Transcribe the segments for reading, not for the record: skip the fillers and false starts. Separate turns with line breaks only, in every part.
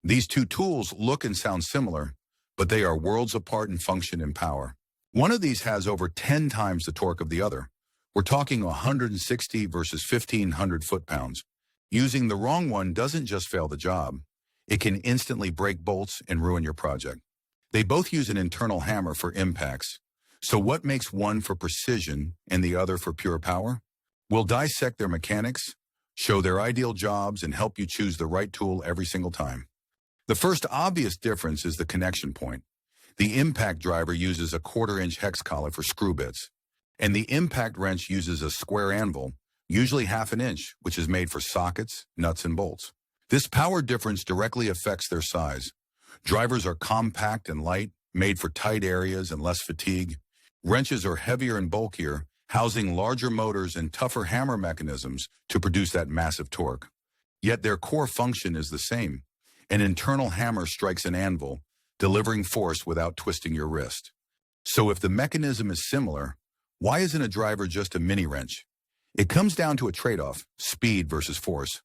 These two tools look and sound similar, but they are worlds apart in function and power. One of these has over 10 times the torque of the other. We're talking 160 versus 1,500 foot-pounds. Using the wrong one doesn't just fail the job. It can instantly break bolts and ruin your project. They both use an internal hammer for impacts. So what makes one for precision and the other for pure power? We'll dissect their mechanics, show their ideal jobs, and help you choose the right tool every single time. The first obvious difference is the connection point. The impact driver uses a 1/4-inch hex collet for screw bits, and the impact wrench uses a square anvil, usually 1/2 inch, which is made for sockets, nuts, and bolts. This power difference directly affects their size. Drivers are compact and light, made for tight areas and less fatigue. Wrenches are heavier and bulkier, housing larger motors and tougher hammer mechanisms to produce that massive torque. Yet their core function is the same. An internal hammer strikes an anvil, delivering force without twisting your wrist. So if the mechanism is similar, why isn't a driver just a mini wrench? It comes down to a trade-off, speed versus force.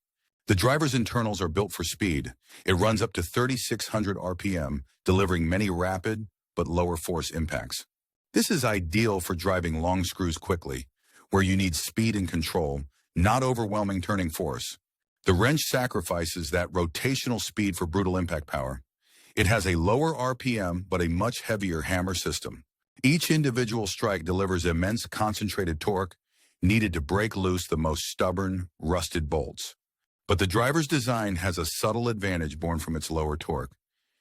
The driver's internals are built for speed. It runs up to 3,600 RPM, delivering many rapid but lower force impacts. This is ideal for driving long screws quickly, where you need speed and control, not overwhelming turning force. The wrench sacrifices that rotational speed for brutal impact power. It has a lower RPM but a much heavier hammer system. Each individual strike delivers immense concentrated torque needed to break loose the most stubborn, rusted bolts. But the driver's design has a subtle advantage born from its lower torque.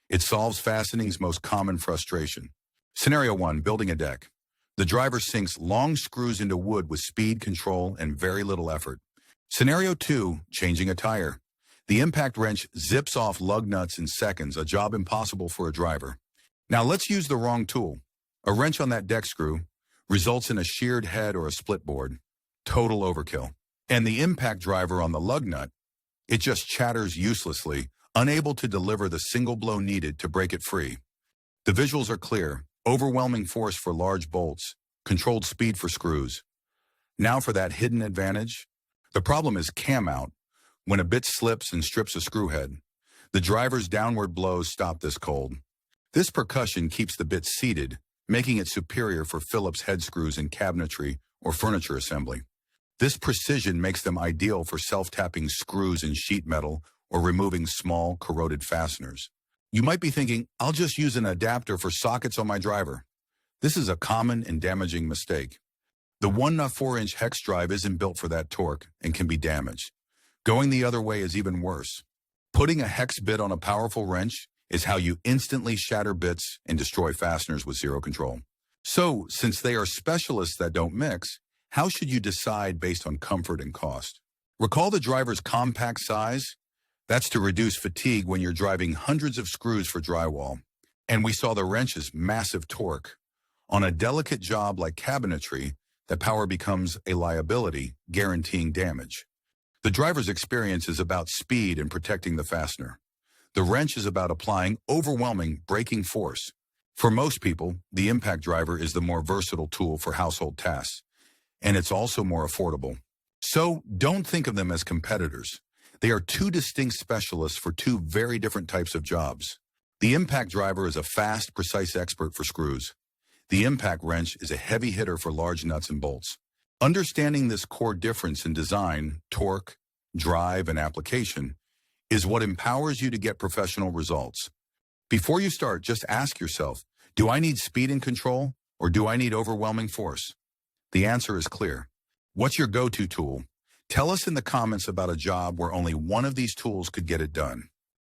It solves fastening's most common frustration. Scenario 1, building a deck. The driver sinks long screws into wood with speed, control, and very little effort. Scenario 2, changing a tire. The impact wrench zips off lug nuts in seconds, a job impossible for a driver. Now let's use the wrong tool. A wrench on that deck screw results in a sheared head or a split board. Total overkill. And the impact driver on the lug nut, it just chatters uselessly, unable to deliver the single blow needed to break it free. The visuals are clear. Overwhelming force for large bolts, controlled speed for screws. Now for that hidden advantage. The problem is cam out, when a bit slips and strips a screw head. The driver's downward blows stop this cold. This percussion keeps the bit seated, making it superior for Phillips head screws in cabinetry or furniture assembly. This precision makes them ideal for self-tapping screws in sheet metal or removing small, corroded fasteners. You might be thinking, I'll just use an adapter for sockets on my driver. This is a common and damaging mistake. The 1/4-inch hex drive isn't built for that torque and can be damaged. Going the other way is even worse. Putting a hex bit on a powerful wrench is how you instantly shatter bits and destroy fasteners with zero control. So, since they are specialists that don't mix, how should you decide based on comfort and cost? Recall the driver's compact size? That's to reduce fatigue when you're driving hundreds of screws for drywall. And we saw the wrench's massive torque. On a delicate job like cabinetry, the power becomes a liability, guaranteeing damage. The driver's experience is about speed and protecting the fastener. The wrench is about applying overwhelming braking force. For most people, the impact driver is the more versatile tool for household tasks, and it's also more affordable. So don't think of them as competitors. They are two distinct specialists for two very different types of jobs. The impact driver is a fast, precise expert for screws. The impact wrench is a heavy hitter for large nuts and bolts. Understanding this core difference in design, torque, drive, and application is what empowers you to get professional results. Before you start, just ask yourself, do I need speed and control, or do I need overwhelming force? The answer is clear. What's your go-to tool? Tell us in the comments about a job where only one of these tools could get it done.